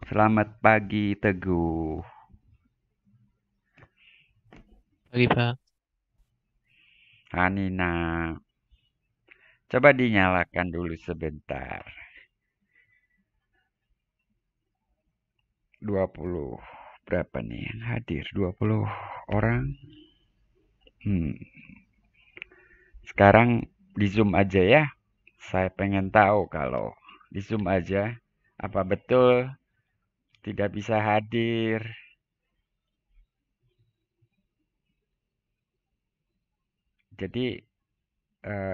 Selamat pagi, Teguh. Pagi, Pak. Hanina, coba dinyalakan dulu sebentar. 20 berapa nih yang hadir? 20 orang. Hmm. Sekarang di Zoom aja ya. Saya pengen tahu kalau di Zoom aja apa betul tidak bisa hadir. Jadi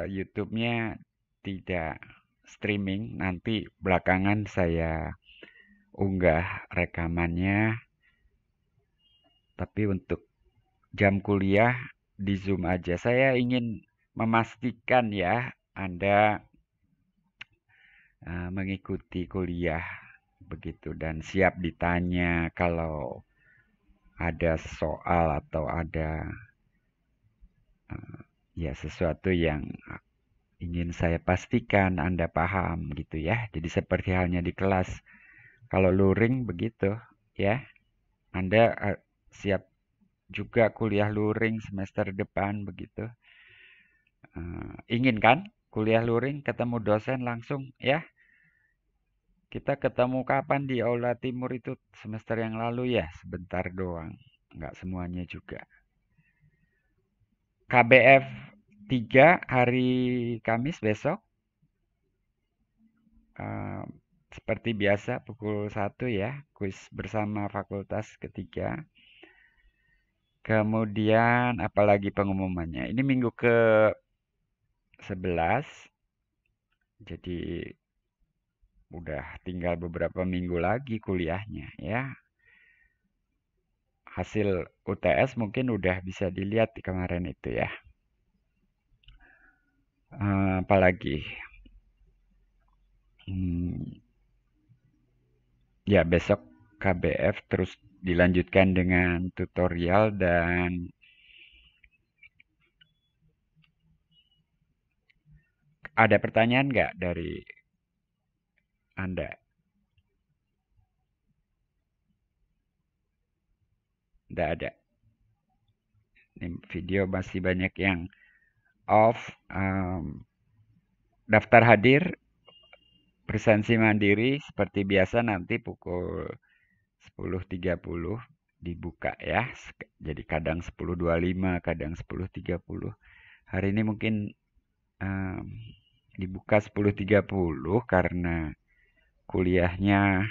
YouTube-nya tidak streaming. Nanti belakangan saya unggah rekamannya. Tapi untuk jam kuliah di Zoom aja. Saya ingin memastikan ya Anda mengikuti kuliah begitu dan siap ditanya kalau ada soal atau ada ya sesuatu yang ingin saya pastikan Anda paham gitu ya. Jadi seperti halnya di kelas. Kalau luring begitu ya. Anda siap juga kuliah luring semester depan begitu. Ingin kan kuliah luring ketemu dosen langsung ya? Kita ketemu kapan di Aula Timur itu semester yang lalu ya? Sebentar doang. Nggak semuanya juga. KBF 3 hari Kamis besok. eh, Seperti biasa pukul 1 ya. Kuis bersama fakultas ketiga. Kemudian apalagi pengumumannya. Ini minggu ke-11. Jadi udah tinggal beberapa minggu lagi kuliahnya ya. Hasil UTS mungkin udah bisa dilihat di kemarin itu ya. Apalagi, hmm, ya besok KBF terus dilanjutkan dengan tutorial dan ada pertanyaan nggak dari Anda? Nggak ada. Ini video masih banyak yang off. Daftar hadir presensi mandiri seperti biasa nanti pukul 10.30 dibuka ya. Jadi kadang 10.25, kadang 10.30. Hari ini mungkin um, dibuka 10.30 karena kuliahnya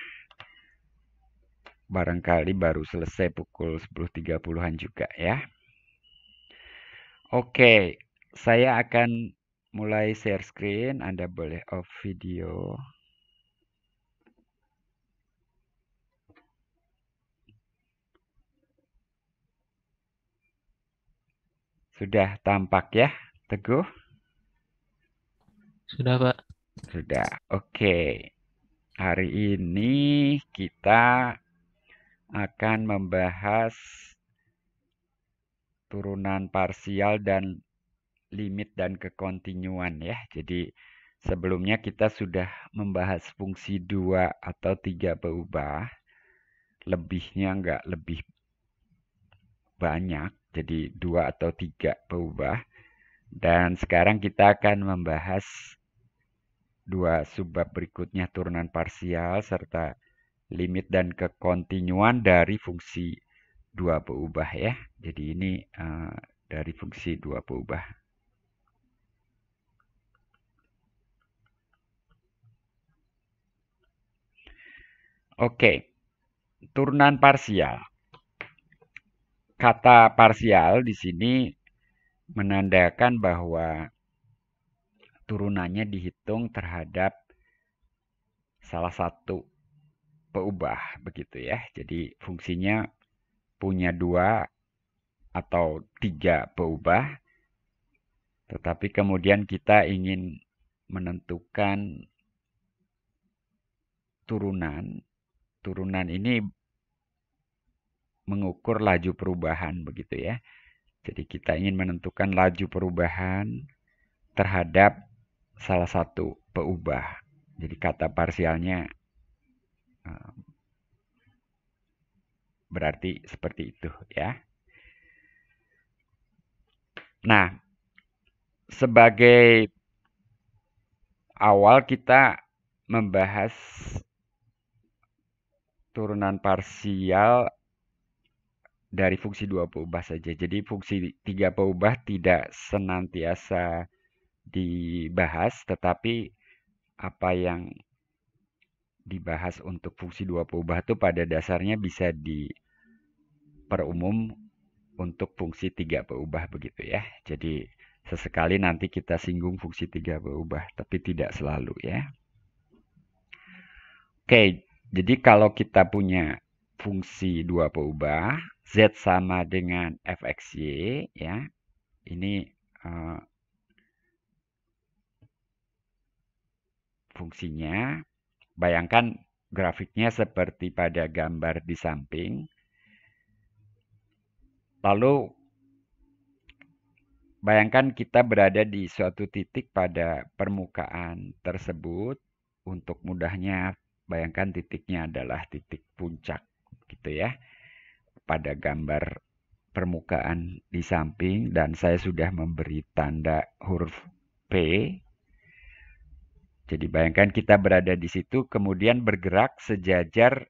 barangkali baru selesai pukul 10.30-an juga ya. Oke, saya akan mulai share screen. Anda boleh off video. Sudah tampak ya, Teguh? Sudah, Pak. Sudah. Oke. Hari ini kita akan membahas turunan parsial dan limit dan kekontinuan ya. Jadi sebelumnya kita sudah membahas fungsi 2 atau 3 berubah. Lebihnya nggak lebih banyak, jadi 2 atau 3 berubah. Dan sekarang kita akan membahas dua subbab berikutnya turunan parsial serta limit dan kekontinuan dari fungsi 2 berubah ya. Jadi ini dari fungsi 2 berubah. Oke, turunan parsial. Kata parsial di sini menandakan bahwa turunannya dihitung terhadap salah satu berubah begitu ya. Jadi fungsinya punya 2 atau 3 berubah, tetapi kemudian kita ingin menentukan turunan. Turunan ini mengukur laju perubahan begitu ya. Jadi kita ingin menentukan laju perubahan terhadap salah satu berubah. Jadi kata parsialnya berarti seperti itu ya. Nah, sebagai awal kita membahas turunan parsial dari fungsi dua peubah saja. Jadi fungsi tiga peubah tidak senantiasa dibahas, tetapi apa yang dibahas untuk fungsi dua peubah itu pada dasarnya bisa diperumum untuk fungsi tiga peubah begitu ya. Jadi sesekali nanti kita singgung fungsi tiga peubah, tapi tidak selalu ya. Oke, jadi kalau kita punya fungsi dua peubah, Z sama dengan fxy ya. Ini fungsinya. Bayangkan grafiknya seperti pada gambar di samping. Lalu bayangkan kita berada di suatu titik pada permukaan tersebut. Untuk mudahnya, bayangkan titiknya adalah titik puncak gitu ya. Pada gambar permukaan di samping, dan saya sudah memberi tanda huruf P. Jadi bayangkan kita berada di situ, kemudian bergerak sejajar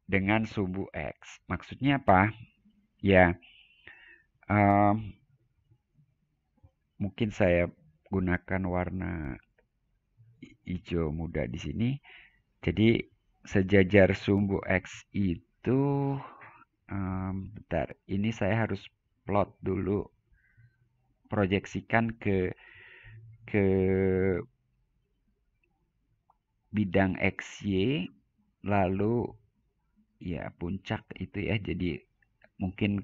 dengan sumbu X. Maksudnya apa? Ya, mungkin saya gunakan warna hijau muda di sini. Jadi sejajar sumbu X itu, bentar, ini saya harus plot dulu, proyeksikan ke bidang XY, lalu ya puncak itu ya. Jadi mungkin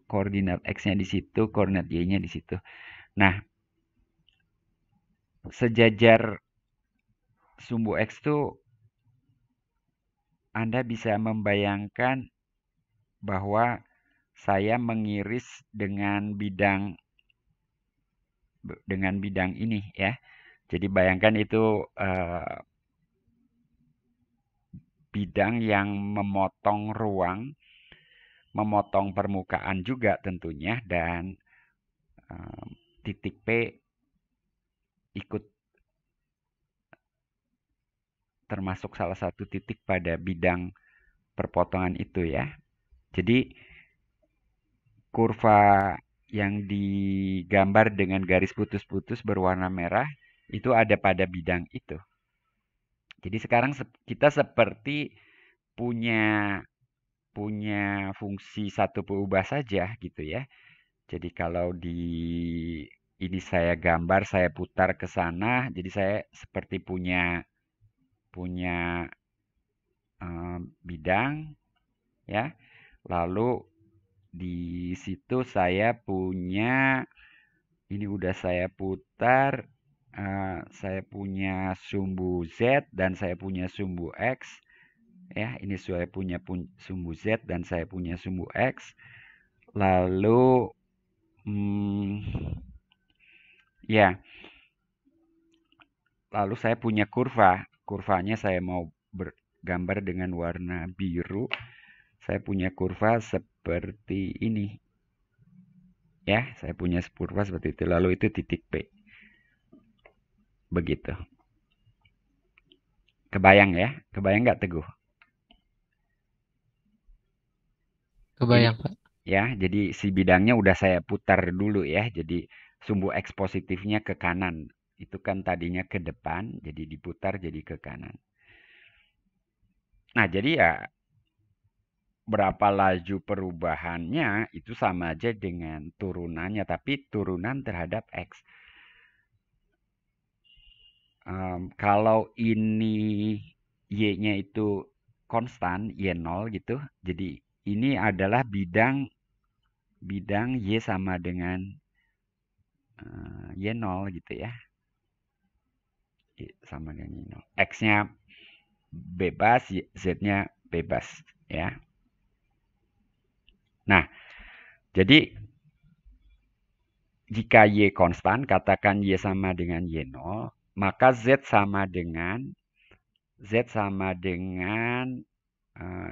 koordinat X-nya di situ, koordinat Y-nya di situ. Nah, sejajar sumbu X itu Anda bisa membayangkan bahwa saya mengiris dengan bidang ini ya. Jadi bayangkan itu bidang yang memotong ruang, memotong permukaan juga tentunya, dan titik P ikut termasuk salah satu titik pada bidang perpotongan itu ya. Jadi kurva yang digambar dengan garis putus-putus berwarna merah itu ada pada bidang itu. Jadi sekarang kita seperti punya fungsi satu peubah saja gitu ya. Jadi kalau ini saya gambar, saya putar ke sana, jadi saya seperti punya bidang ya. Lalu di situ saya punya, ini udah saya putar, saya punya sumbu Z dan saya punya sumbu X ya. Ini saya punya sumbu Z dan saya punya sumbu X. Lalu ya, lalu saya punya kurvanya saya mau bergambar dengan warna biru. Saya punya kurva seperti ini ya, saya punya kurva seperti itu. Lalu itu titik P. Begitu. Kebayang ya? Kebayang nggak, Teguh? Kebayang, Pak. Ya, jadi si bidangnya udah saya putar dulu ya. Jadi sumbu X positifnya ke kanan. Itu kan tadinya ke depan, jadi diputar jadi ke kanan. Nah, jadi ya berapa laju perubahannya itu sama aja dengan turunannya, tapi turunan terhadap X. Kalau ini Y-nya itu konstan, Y0 gitu, jadi ini adalah bidang Y sama dengan Y0 gitu ya. Sama dengan Y0. X-nya bebas, Z-nya bebas ya. Nah, jadi jika Y konstan, katakan Y sama dengan Y0, maka Z sama dengan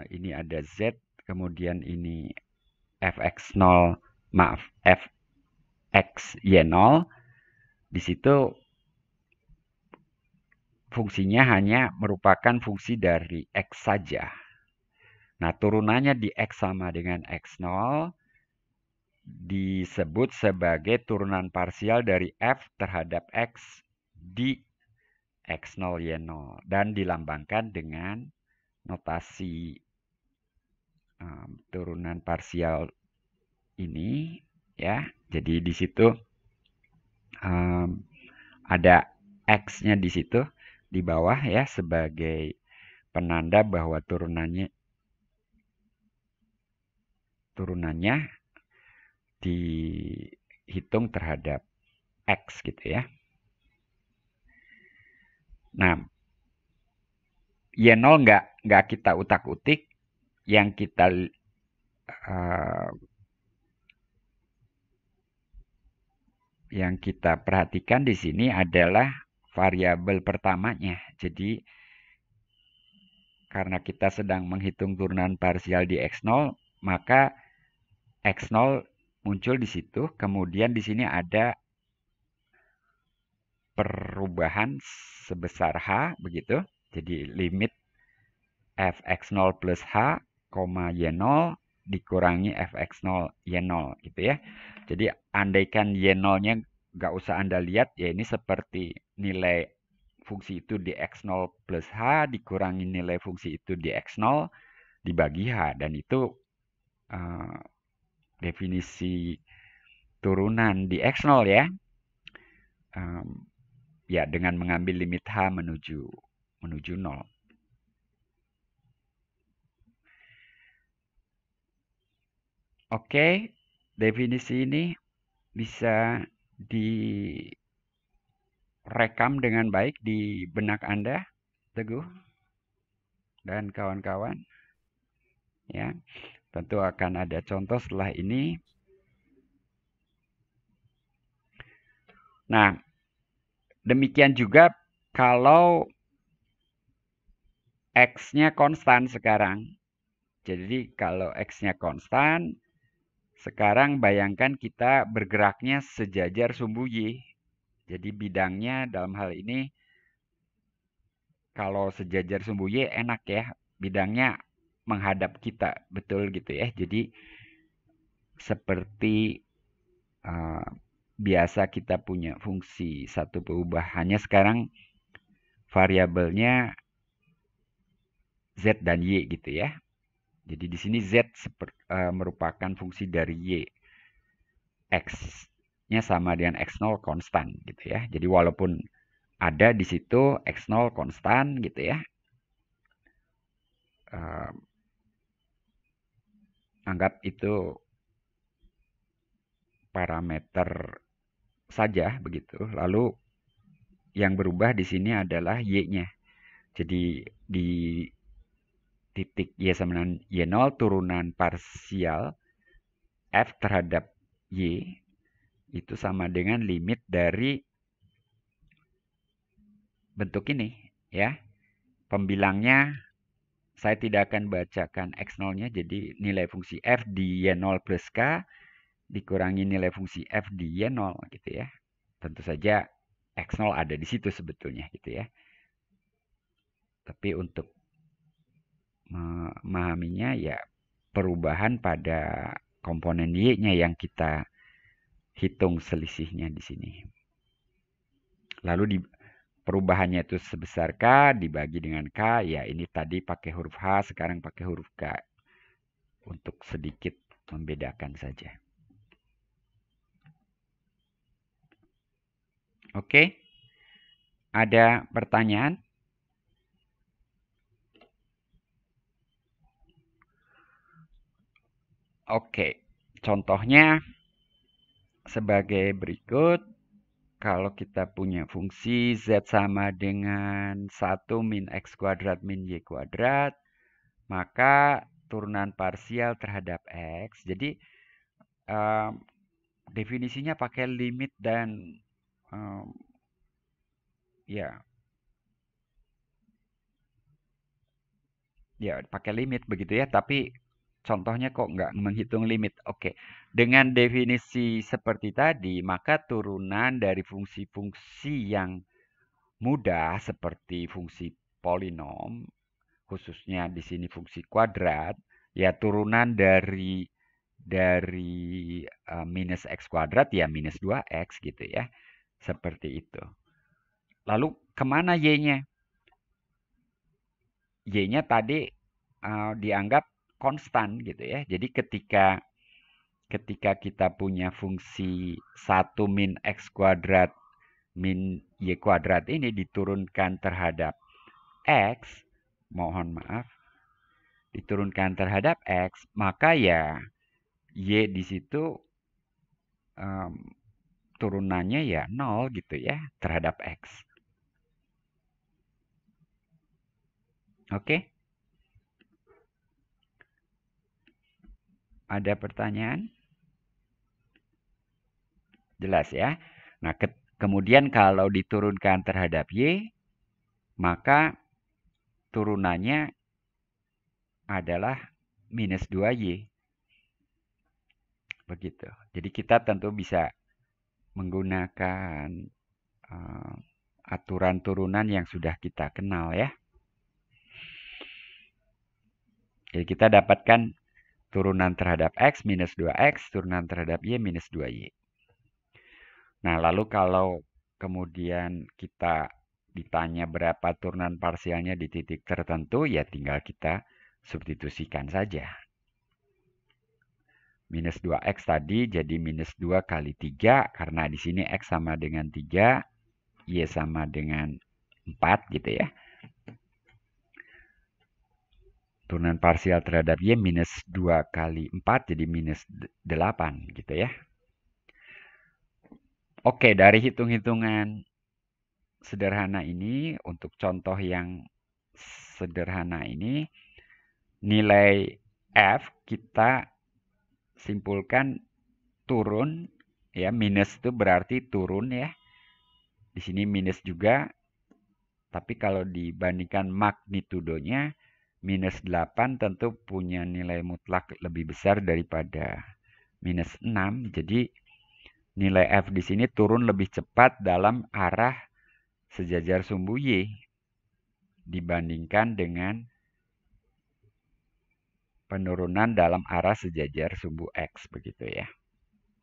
ini ada Z kemudian ini fx0, maaf, fx y0, di situ fungsinya hanya merupakan fungsi dari x saja. Nah, turunannya di x sama dengan x0 disebut sebagai turunan parsial dari f terhadap x di x0 y0 dan dilambangkan dengan notasi turunan parsial ini ya. Jadi di situ ada x-nya di situ di bawah ya sebagai penanda bahwa turunannya dihitung terhadap x gitu ya. Nah, Y0 nggak kita utak-utik, yang kita perhatikan di sini adalah variabel pertamanya. Jadi karena kita sedang menghitung turunan parsial di x0, maka x0 muncul di situ. Kemudian di sini ada perubahan sebesar h begitu. Jadi limit fx0 plus h, y0 dikurangi fx0 y0 gitu ya. Jadi andaikan y0-nya nggak usah Anda lihat, ya ini seperti nilai fungsi itu di x0 plus h dikurangi nilai fungsi itu di x0 dibagi h. Dan itu definisi turunan di x0 ya. Ya dengan mengambil limit h menuju 0. Oke, definisi ini bisa direkam dengan baik di benak Anda, Teguh dan kawan-kawan. Ya, tentu akan ada contoh setelah ini. Nah, demikian juga kalau X-nya konstan sekarang. Jadi kalau X-nya konstan, sekarang bayangkan kita bergeraknya sejajar sumbu Y. Jadi bidangnya dalam hal ini, kalau sejajar sumbu Y enak ya, bidangnya menghadap kita, betul gitu ya. Jadi seperti biasa kita punya fungsi satu perubahannya, sekarang variabelnya Z dan Y gitu ya. Jadi di sini Z merupakan fungsi dari Y. X-nya sama dengan X0 konstan gitu ya. Jadi walaupun ada di situ X0 konstan gitu ya. Anggap itu parameter saja begitu. Lalu yang berubah di sini adalah Y-nya. Jadi di titik Y sama dengan Y0 turunan parsial F terhadap Y itu sama dengan limit dari bentuk ini ya. Pembilangnya saya tidak akan bacakan X0-nya, jadi nilai fungsi F di Y0 plus K dikurangi nilai fungsi F di Y0 gitu ya. Tentu saja X0 ada di situ sebetulnya gitu ya. Tapi untuk memahaminya ya perubahan pada komponen Y-nya yang kita hitung selisihnya di sini. Lalu di perubahannya itu sebesar K dibagi dengan K, ya ini tadi pakai huruf H, sekarang pakai huruf K. Untuk sedikit membedakan saja. Oke, ada pertanyaan? Oke, contohnya sebagai berikut. Kalau kita punya fungsi Z sama dengan 1 min X kuadrat min Y kuadrat, maka turunan parsial terhadap X. Jadi definisinya pakai limit dan ya pakai limit begitu ya. Tapi contohnya kok nggak menghitung limit. Oke, dengan definisi seperti tadi, maka turunan dari fungsi-fungsi yang mudah seperti fungsi polinom, khususnya di sini fungsi kuadrat, ya turunan dari minus x kuadrat ya minus 2x gitu ya. Seperti itu. Lalu kemana y-nya? Y-nya tadi dianggap konstan gitu ya. Jadi ketika kita punya fungsi 1 min x kuadrat min y kuadrat ini diturunkan terhadap x, mohon maaf, diturunkan terhadap x, maka ya y di situ turunannya ya 0 gitu ya terhadap x. Oke? Ada pertanyaan? Jelas ya? Nah, kemudian kalau diturunkan terhadap y, maka turunannya adalah minus 2y. Begitu. Jadi kita tentu bisa menggunakan aturan turunan yang sudah kita kenal ya. Jadi kita dapatkan turunan terhadap x minus 2x, turunan terhadap y minus 2y. Nah, lalu kalau kemudian kita ditanya berapa turunan parsialnya di titik tertentu, ya tinggal kita substitusikan saja. Minus 2x tadi jadi minus 2 kali 3, karena di sini x sama dengan 3, y sama dengan 4 gitu ya. Turunan parsial terhadap y minus 2 kali 4 jadi minus 8 gitu ya. Oke, dari hitung-hitungan sederhana ini, untuk contoh yang sederhana ini, nilai f kita simpulkan turun, ya minus itu berarti turun ya. Di sini minus juga, tapi kalau dibandingkan magnitudonya, minus 8 tentu punya nilai mutlak lebih besar daripada minus 6. Jadi nilai f di sini turun lebih cepat dalam arah sejajar sumbu y dibandingkan dengan penurunan dalam arah sejajar sumbu x begitu ya.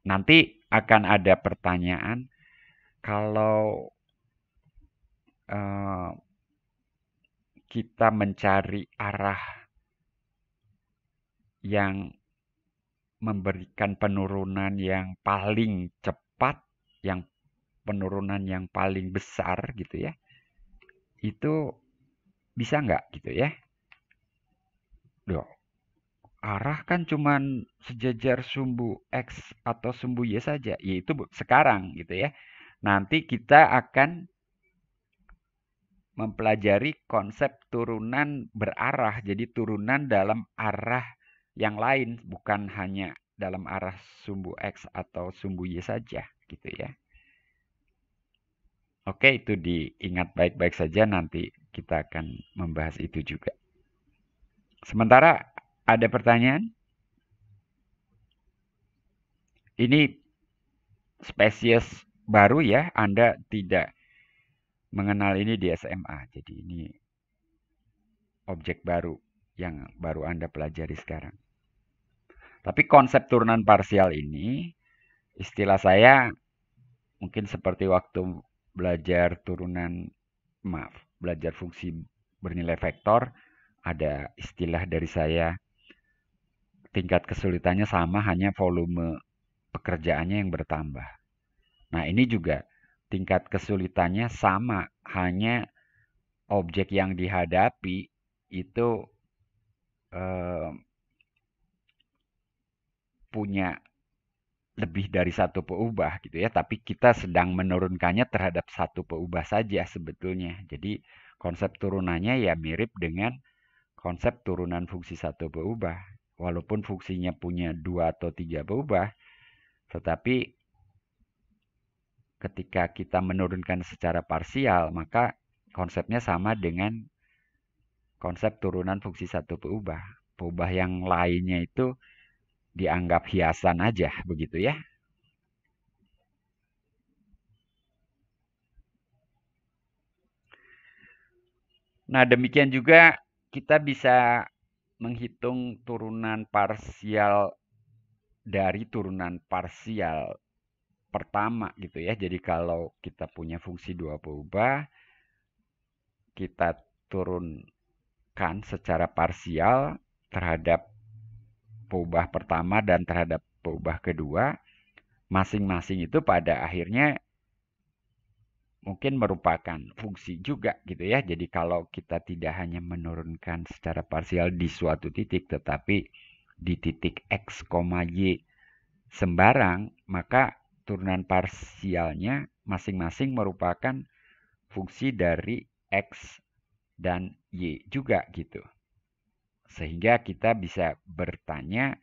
Nanti akan ada pertanyaan kalau kita mencari arah yang memberikan penurunan yang paling cepat, yang penurunan yang paling besar gitu ya, itu bisa nggak gitu ya? Duh, arah kan cuman sejajar sumbu x atau sumbu y saja, yaitu sekarang gitu ya. Nanti kita akan mempelajari konsep turunan berarah, jadi turunan dalam arah yang lain, bukan hanya dalam arah sumbu x atau sumbu y saja gitu ya. Oke, itu diingat baik-baik saja, nanti kita akan membahas itu juga. Sementara ada pertanyaan? Ini spesies baru ya, Anda tidak mengenal ini di SMA. Jadi ini objek baru yang baru Anda pelajari sekarang. Tapi konsep turunan parsial ini, istilah saya mungkin seperti waktu belajar belajar fungsi bernilai vektor, ada istilah dari saya, tingkat kesulitannya sama, hanya volume pekerjaannya yang bertambah. Nah, ini juga tingkat kesulitannya sama, hanya objek yang dihadapi itu punya lebih dari satu peubah gitu ya, tapi kita sedang menurunkannya terhadap satu peubah saja sebetulnya. Jadi konsep turunannya ya mirip dengan konsep turunan fungsi satu peubah. Walaupun fungsinya punya 2 atau 3 peubah, tetapi ketika kita menurunkan secara parsial, maka konsepnya sama dengan konsep turunan fungsi satu peubah. peubah yang lainnya itu dianggap hiasan aja, begitu ya. Nah, demikian juga kita bisa menghitung turunan parsial dari turunan parsial pertama gitu ya. Jadi kalau kita punya fungsi dua peubah, kita turunkan secara parsial terhadap peubah pertama dan terhadap peubah kedua, masing-masing itu pada akhirnya mungkin merupakan fungsi juga gitu ya. Jadi kalau kita tidak hanya menurunkan secara parsial di suatu titik, tetapi di titik X, Y sembarang, maka turunan parsialnya masing-masing merupakan fungsi dari X dan Y juga gitu. Sehingga kita bisa bertanya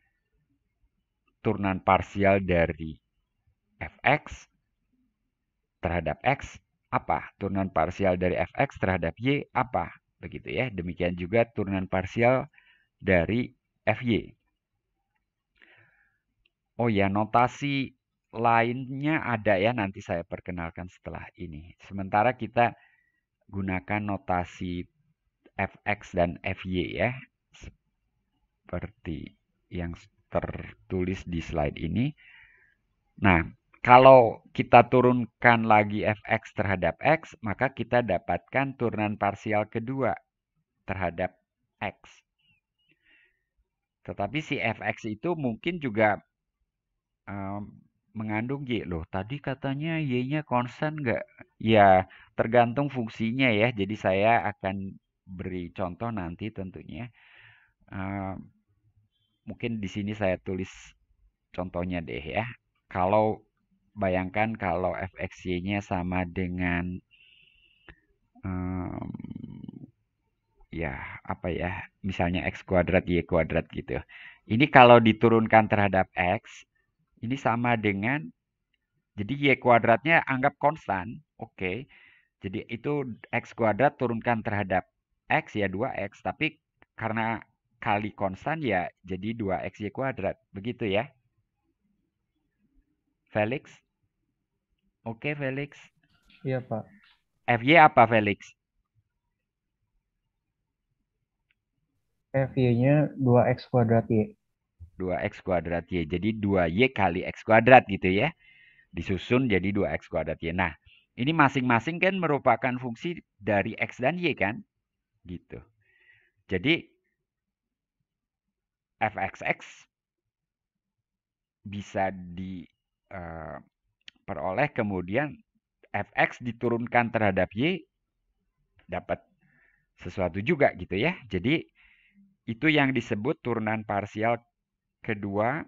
turunan parsial dari fx terhadap x apa? Turunan parsial dari fx terhadap y apa? Begitu ya. Demikian juga turunan parsial dari fy. Oh ya, notasi lainnya ada ya, nanti saya perkenalkan setelah ini. Sementara kita gunakan notasi fx dan fy ya, seperti yang tertulis di slide ini. Nah, kalau kita turunkan lagi fx terhadap x, maka kita dapatkan turunan parsial kedua terhadap x. Tetapi si fx itu mungkin juga mengandung y. Loh, tadi katanya y-nya konstan nggak? Ya, tergantung fungsinya ya. Jadi saya akan beri contoh nanti tentunya. Mungkin di sini saya tulis contohnya deh ya. Kalau bayangkan kalau fxy-nya sama dengan ya apa ya, misalnya x kuadrat y kuadrat gitu. Ini kalau diturunkan terhadap x, ini sama dengan, jadi y kuadratnya anggap konstan, oke. Jadi itu x kuadrat turunkan terhadap x ya 2x, tapi karena kali konstan ya jadi 2xy kuadrat, begitu ya. Felix? Oke, Felix. Iya, Pak. Fy apa, Felix? Fy-nya 2x kuadrat Y. 2x kuadrat y. Jadi 2y kali x kuadrat gitu ya. Disusun jadi 2x kuadrat y. Nah, ini masing-masing kan merupakan fungsi dari x dan y kan? Gitu. Jadi fxx bisa diperoleh kemudian fx diturunkan terhadap y dapat sesuatu juga gitu ya. Jadi itu yang disebut turunan parsial kedua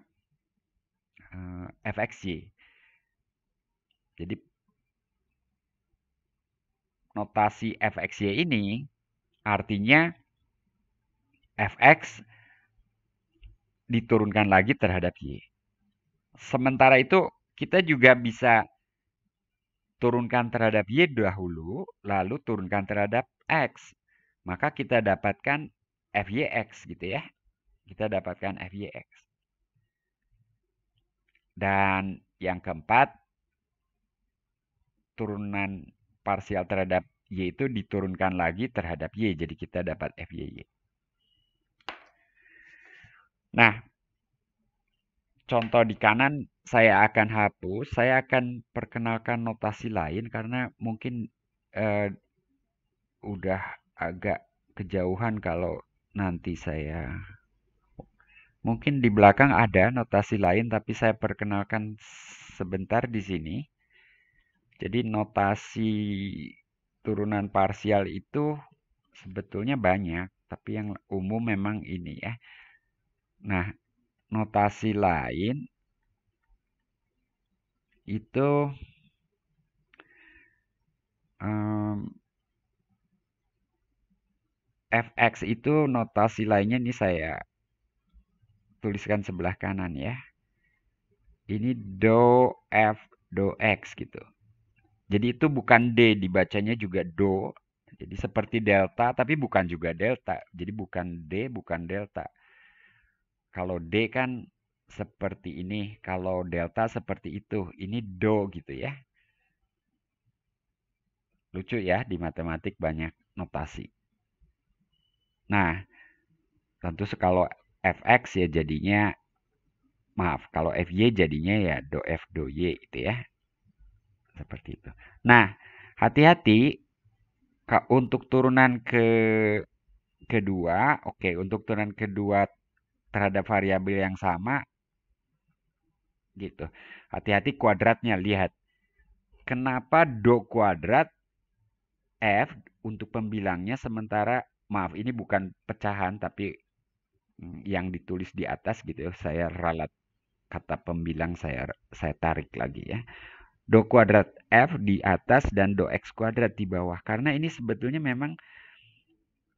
fxy. Jadi notasi fxy ini artinya fx diturunkan lagi terhadap y. Sementara itu kita juga bisa turunkan terhadap y dahulu, lalu turunkan terhadap x. Maka kita dapatkan fyx gitu ya. Kita dapatkan fyx. Dan yang keempat, turunan parsial terhadap y itu diturunkan lagi terhadap y. Jadi kita dapat fyy. Nah, contoh di kanan saya akan hapus. Saya akan perkenalkan notasi lain karena mungkin udah agak kejauhan kalau nanti saya. Mungkin di belakang ada notasi lain, tapi saya perkenalkan sebentar di sini. Jadi notasi turunan parsial itu sebetulnya banyak, tapi yang umum memang ini ya. Nah, notasi lain itu fx itu notasi lainnya ini saya tuliskan sebelah kanan ya. Ini do f do x gitu. Jadi itu bukan d, dibacanya juga do. Jadi seperti delta tapi bukan juga delta. Jadi bukan d, bukan delta. Kalau D kan seperti ini, kalau delta seperti itu. Ini do gitu ya. Lucu ya, di matematik banyak notasi. Nah, tentu kalau fx ya jadinya, maaf, kalau fy jadinya ya do f do y gitu ya. Seperti itu. Nah, hati-hati untuk turunan kedua, oke, untuk turunan kedua terhadap variabel yang sama, gitu. Hati-hati kuadratnya, lihat. Kenapa do kuadrat f untuk pembilangnya sementara, maaf, ini bukan pecahan, tapi yang ditulis di atas gitu ya. Saya ralat kata pembilang, saya tarik lagi ya. Do kuadrat f di atas dan do x kuadrat di bawah. Karena ini sebetulnya memang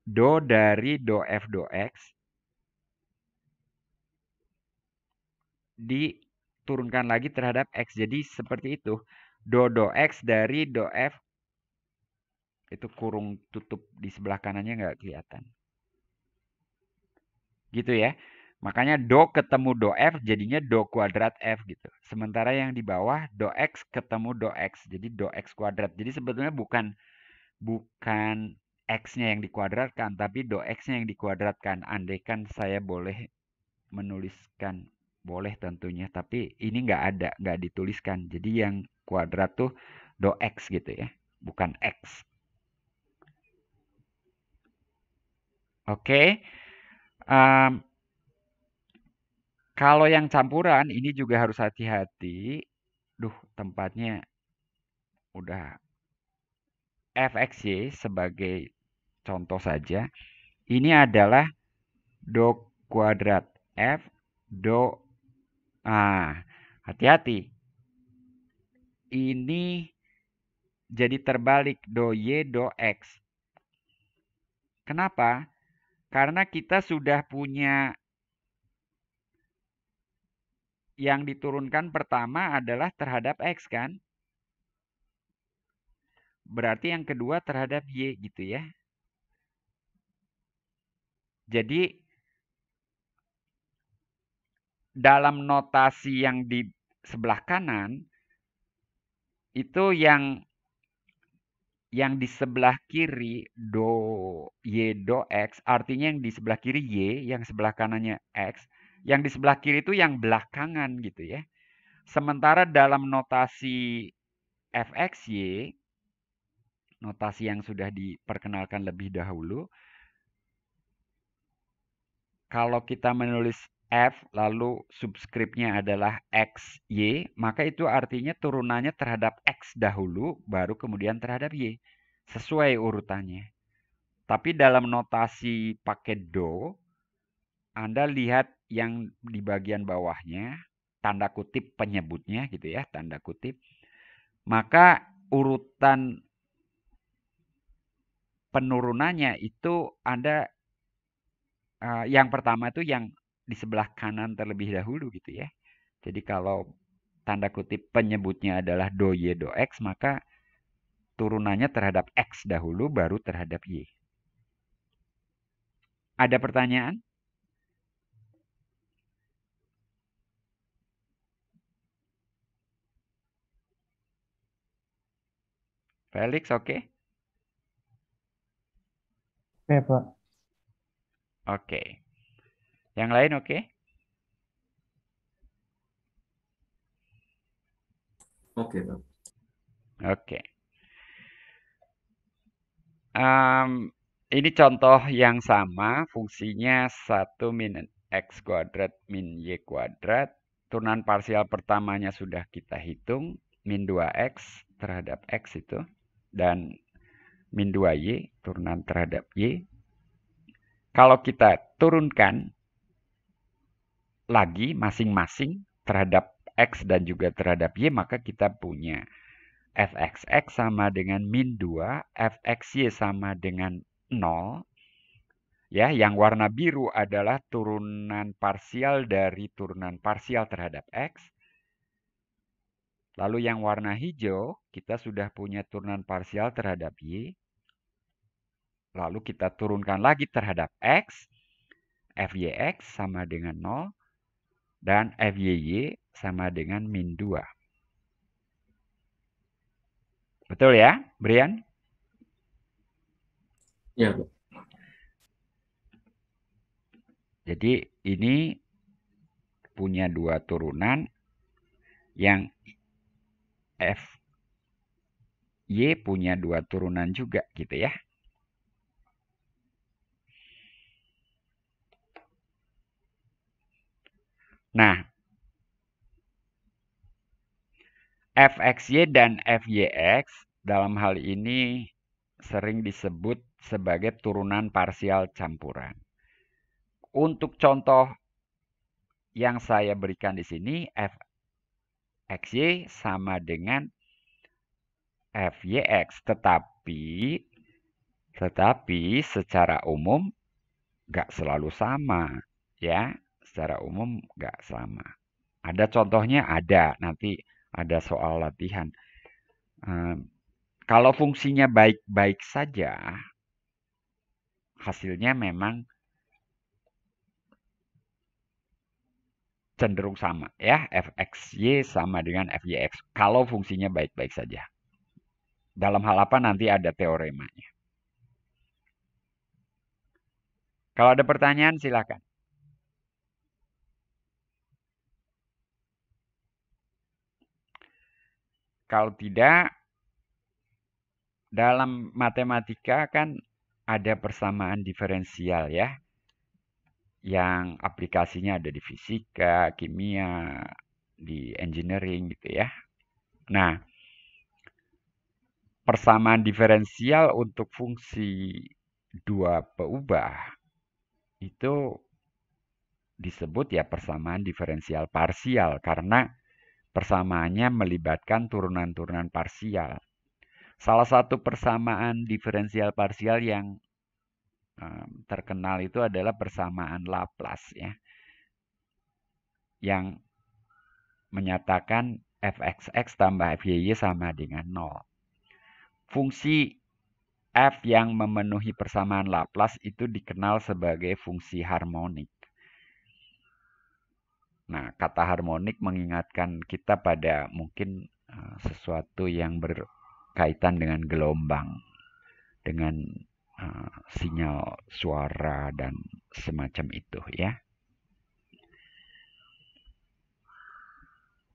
do dari do f do x diturunkan lagi terhadap x. Jadi seperti itu. Do x dari do f, itu kurung tutup di sebelah kanannya nggak kelihatan. Gitu ya. Makanya do ketemu do f jadinya do kuadrat f gitu. Sementara yang di bawah do x ketemu do x. Jadi do x kuadrat. Jadi sebetulnya bukan x-nya yang dikuadratkan, tapi do x-nya yang dikuadratkan. Andaikan saya boleh menuliskan, boleh tentunya, tapi ini nggak dituliskan. Jadi yang kuadrat tuh do x gitu ya, bukan x. Oke. Kalau yang campuran ini juga harus hati-hati. Duh, tempatnya udah fxy sebagai contoh saja. Ini adalah do kuadrat f do. Hati-hati. Ini jadi terbalik do y do x. Kenapa? Karena kita sudah punya yang diturunkan pertama adalah terhadap x kan? Berarti yang kedua terhadap y gitu ya. Jadi dalam notasi yang di sebelah kanan itu yang di sebelah kiri do y do x, artinya yang di sebelah kiri y, yang sebelah kanannya x, yang di sebelah kiri itu yang belakangan gitu ya. Sementara dalam notasi fxy, notasi yang sudah diperkenalkan lebih dahulu, kalau kita menulis f lalu subskripnya adalah xy, maka itu artinya turunannya terhadap x dahulu, baru kemudian terhadap y. Sesuai urutannya. Tapi dalam notasi pakai do, Anda lihat yang di bagian bawahnya, tanda kutip penyebutnya gitu ya, tanda kutip. Maka urutan penurunannya itu Anda yang pertama itu yang di sebelah kanan terlebih dahulu gitu ya. Jadi kalau tanda kutip penyebutnya adalah do y do x, maka turunannya terhadap x dahulu baru terhadap y. Ada pertanyaan? Felix, oke? Oke, Pak. Oke. Yang lain oke? Oke, Pak. Oke. Ini contoh yang sama, fungsinya 1 min x kuadrat min y kuadrat. Turunan parsial pertamanya sudah kita hitung, min 2x terhadap x itu. Dan min 2y, turunan terhadap y. Kalau kita turunkan lagi masing-masing terhadap x dan juga terhadap y, maka kita punya fxx sama dengan min 2, fxy sama dengan 0. Ya, yang warna biru adalah turunan parsial dari turunan parsial terhadap x. Lalu yang warna hijau, kita sudah punya turunan parsial terhadap y. Lalu kita turunkan lagi terhadap x. Fyx sama dengan 0 dan Fyy sama dengan min 2. Betul ya, Brian? Ya, Pak. Jadi ini punya dua turunan yang Fy punya dua turunan juga gitu ya. Nah, Fxy dan Fyx dalam hal ini sering disebut sebagai turunan parsial campuran. Untuk contoh yang saya berikan di sini, Fxy sama dengan Fyx, tetapi secara umum nggak selalu sama, ya. Secara umum nggak sama. Ada contohnya, ada. Nanti ada soal latihan. Kalau fungsinya baik-baik saja, hasilnya memang cenderung sama, ya. Fxy sama dengan Fyx. Kalau fungsinya baik-baik saja. Dalam hal apa nanti ada teoremanya. Kalau ada pertanyaan silakan. Kalau tidak, dalam matematika kan ada persamaan diferensial ya. Yang aplikasinya ada di fisika, kimia, di engineering gitu ya. Nah, persamaan diferensial untuk fungsi dua peubah itu disebut ya persamaan diferensial parsial karena persamaannya melibatkan turunan-turunan parsial. Salah satu persamaan diferensial parsial yang terkenal itu adalah persamaan Laplace ya. Yang menyatakan Fxx tambah Fy sama dengan 0. Fungsi f yang memenuhi persamaan Laplace itu dikenal sebagai fungsi harmonik. Nah, kata harmonik mengingatkan kita pada mungkin sesuatu yang berkaitan dengan gelombang, dengan sinyal suara dan semacam itu ya.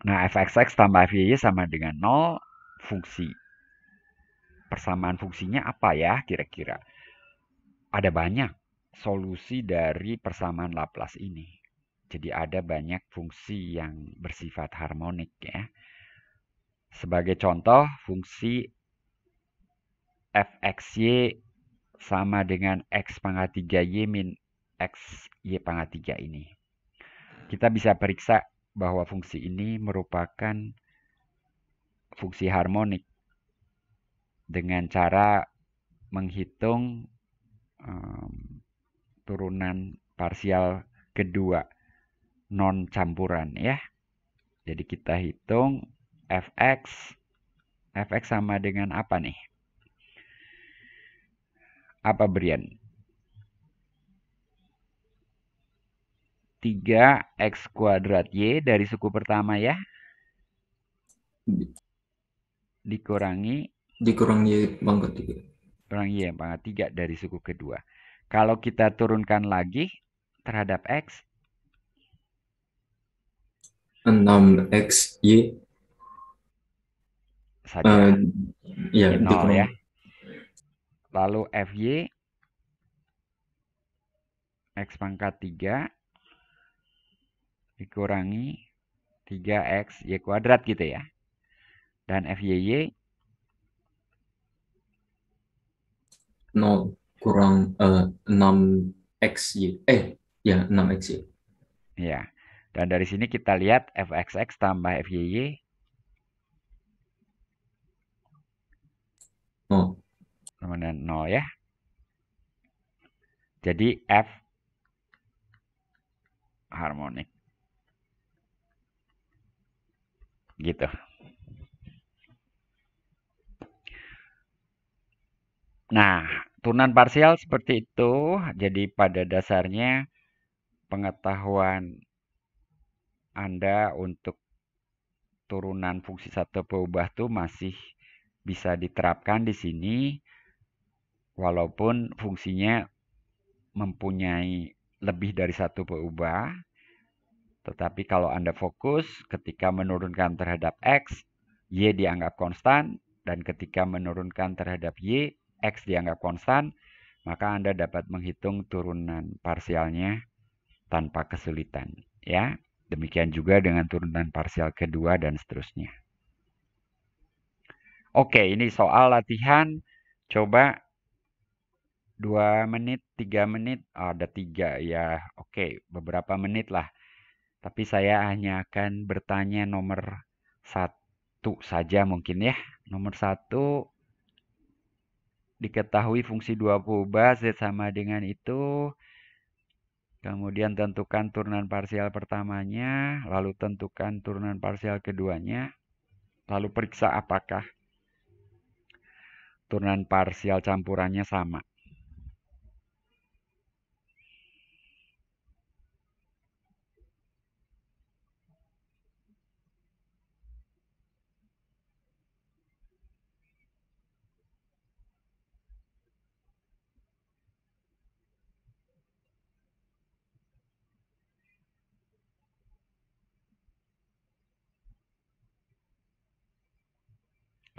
Nah, Fxx tambah Fy sama dengan 0, fungsi. Persamaan fungsinya apa ya kira-kira? Ada banyak solusi dari persamaan Laplace ini. Jadi ada banyak fungsi yang bersifat harmonik ya. Sebagai contoh, fungsi Fxy sama dengan x pangkat 3y min xy pangkat 3 ini. Kita bisa periksa bahwa fungsi ini merupakan fungsi harmonik dengan cara menghitung turunan parsial kedua non campuran ya. Jadi kita hitung Fx sama dengan apa nih? Apa Brian? 3x kuadrat y dari suku pertama ya. Dikurangi Y pangkat 3. Kurang y pangkat 3 dari suku kedua. Kalau kita turunkan lagi terhadap x 6xy saja. Ya, 0 dikurang. ya. Lalu Fy x pangkat 3 dikurangi 3x y kuadrat gitu ya. Dan Fy 0 kurang 6xy. Ya 6xy. ya. Dan dari sini kita lihat Fxx tambah Fy 0. sama dengan 0 ya. Jadi F harmonik. Gitu. Nah, turunan parsial seperti itu. Jadi pada dasarnya pengetahuan Anda untuk turunan fungsi satu berubah tuh masih bisa diterapkan di sini, walaupun fungsinya mempunyai lebih dari satu berubah. Tetapi kalau Anda fokus ketika menurunkan terhadap X, Y dianggap konstan, dan ketika menurunkan terhadap Y, X dianggap konstan, maka Anda dapat menghitung turunan parsialnya tanpa kesulitan. Ya, demikian juga dengan turunan parsial kedua dan seterusnya. Oke, ini soal latihan. Coba 2 menit, 3 menit, ada 3 ya. Oke, beberapa menit lah. Tapi saya hanya akan bertanya nomor 1 saja mungkin ya. Nomor 1, diketahui fungsi 2 berubah Z sama dengan itu. Kemudian tentukan turunan parsial pertamanya, lalu tentukan turunan parsial keduanya, lalu periksa apakah turunan parsial campurannya sama.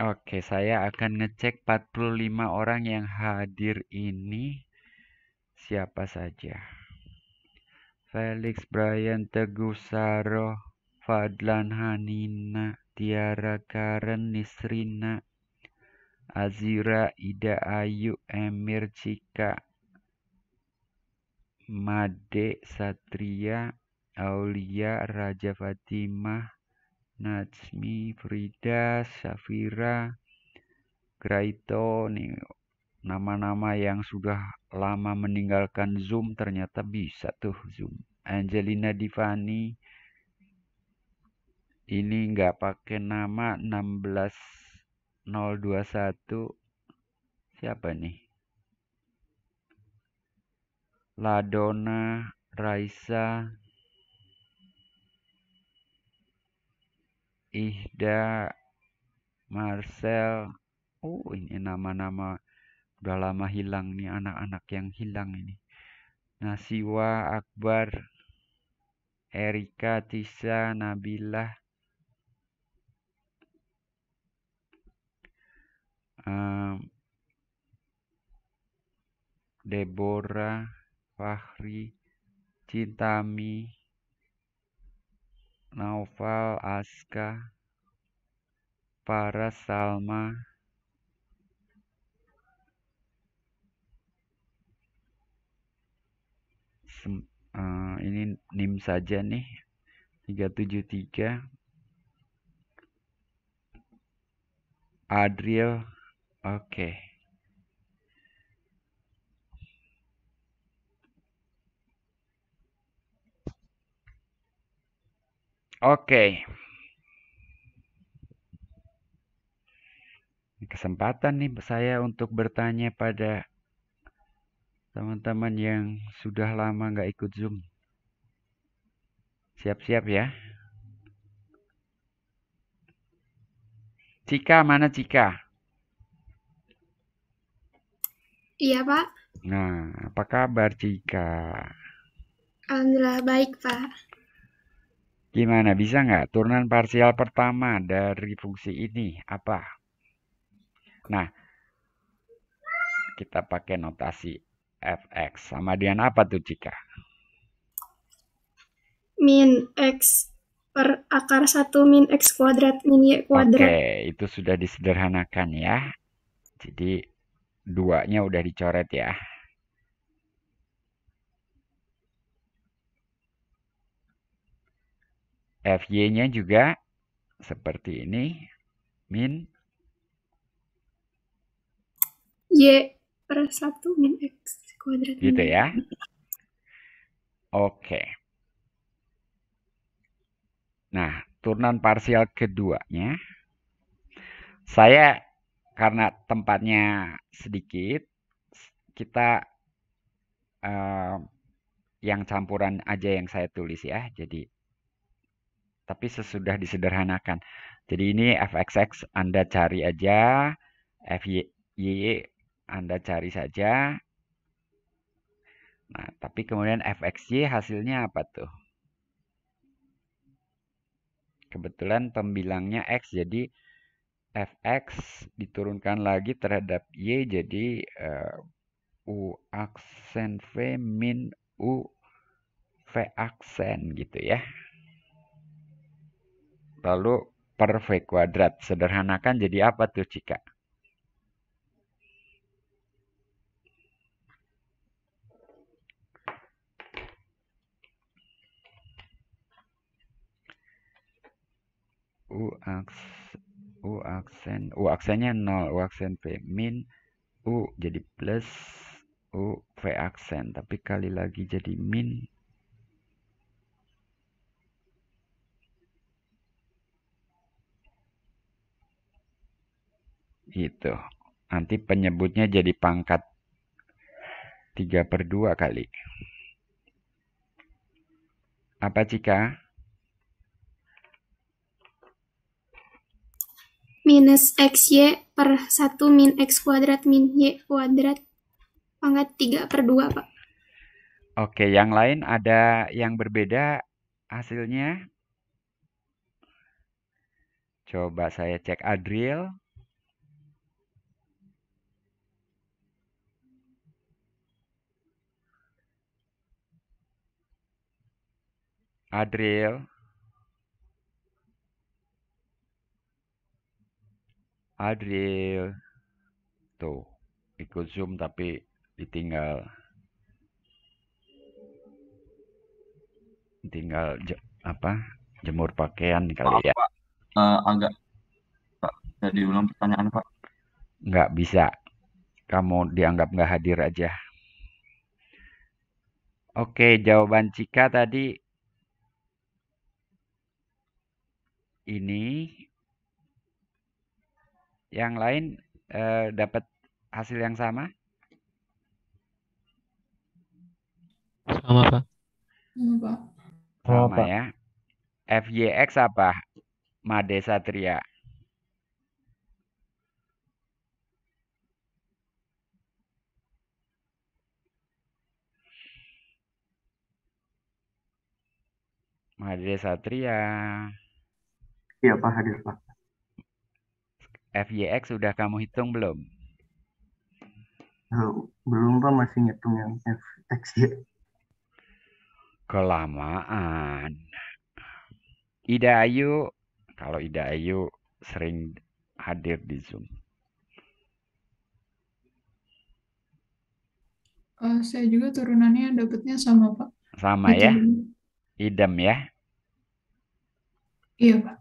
Oke, saya akan ngecek 45 orang yang hadir ini siapa saja. Felix, Brian, Teguh, Saroh, Fadlan, Hanina, Tiara, Karen, Nisrina, Azira, Ida, Ayu, Emir, Cika, Made, Satria, Aulia, Raja Fatimah, Najmi, Frida, Syafira, Graito, nih nama-nama yang sudah lama meninggalkan Zoom ternyata bisa tuh Zoom. Angelina Divani, ini nggak pakai nama 16021. Siapa nih? Ladona, Raisa, Ihda, Marcel. Oh, ini nama-nama udah lama hilang nih, anak-anak yang hilang ini. Nasiwa, Akbar, Erika, Tisa, Nabilah, Deborah, Fahri, Cintami, Naufal, Aska, Paras, Salma, ini NIM saja nih 373. Adriel, oke. Oke. Kesempatan nih saya untuk bertanya pada teman-teman yang sudah lama nggak ikut Zoom. Siap-siap ya. Cika, mana Cika? Iya, Pak. Nah, apa kabar Cika? Alhamdulillah baik, Pak. Gimana, bisa nggak turunan parsial pertama dari fungsi ini? Apa? Nah, kita pakai notasi fx. Sama dengan apa tuh Cika? Min X per akar 1 min X kuadrat min Y kuadrat. Oke, itu sudah disederhanakan ya. Jadi, 2-nya udah dicoret ya. Fy-nya juga seperti ini. Min Y per 1 min X kuadrat. gitu ya. Oke. Nah, turunan parsial keduanya. Saya karena tempatnya sedikit, kita yang campuran aja yang saya tulis ya. Jadi, tapi sesudah disederhanakan. Jadi ini fxx Anda cari aja, fy Anda cari saja. Nah, tapi kemudian fxy hasilnya apa tuh? Kebetulan pembilangnya x, jadi fx diturunkan lagi terhadap y, jadi u aksen v min u v aksen gitu ya. Lalu per v kuadrat. Sederhanakan jadi apa tuh, Cika? U aksennya 0, U aksen V min U jadi plus U V aksen, tapi kali lagi jadi min. Gitu. Nanti penyebutnya jadi pangkat 3/2 kali. Apa, Cika? Minus XY per 1 min X kuadrat min Y kuadrat pangkat 3/2, Pak. Oke, yang lain ada yang berbeda hasilnya? Coba saya cek Adriel. Adriel. Adriel. Tuh, ikut Zoom tapi ditinggal jemur pakaian kali ya. Pak, agak Pak, bisa diulang pertanyaan Pak? Nggak bisa. Kamu dianggap nggak hadir aja. Oke, jawaban Cika tadi ini. Yang lain dapat hasil yang sama? Sama, Pak. Sama ya. FYX apa? Made Satria. Made Satria. Iya Pak, hadir Pak. FYX sudah kamu hitung belum? Belum Pak, masih ngitung yang fx ya. Kelamaan. Ida Ayu, kalau Ida Ayu sering hadir di Zoom. Saya juga turunannya dapatnya sama, Pak. Sama Itu ya? dulu. Idem ya? Iya, Pak.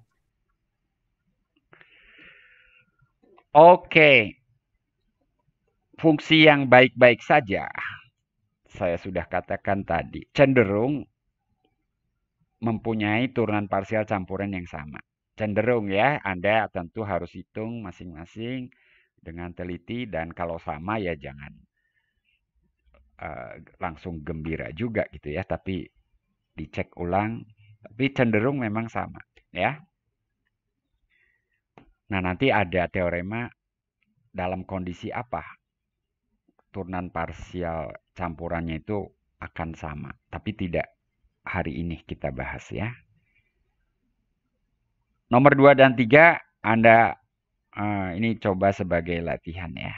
Oke. Fungsi yang baik-baik saja, saya sudah katakan tadi, cenderung mempunyai turunan parsial campuran yang sama. Cenderung ya, Anda tentu harus hitung masing-masing dengan teliti, dan kalau sama ya jangan langsung gembira juga gitu ya, tapi dicek ulang, tapi cenderung memang sama ya. Nah, nanti ada teorema dalam kondisi apa turunan parsial campurannya itu akan sama, tapi tidak hari ini kita bahas ya. Nomor 2 dan 3 Anda ini coba sebagai latihan ya.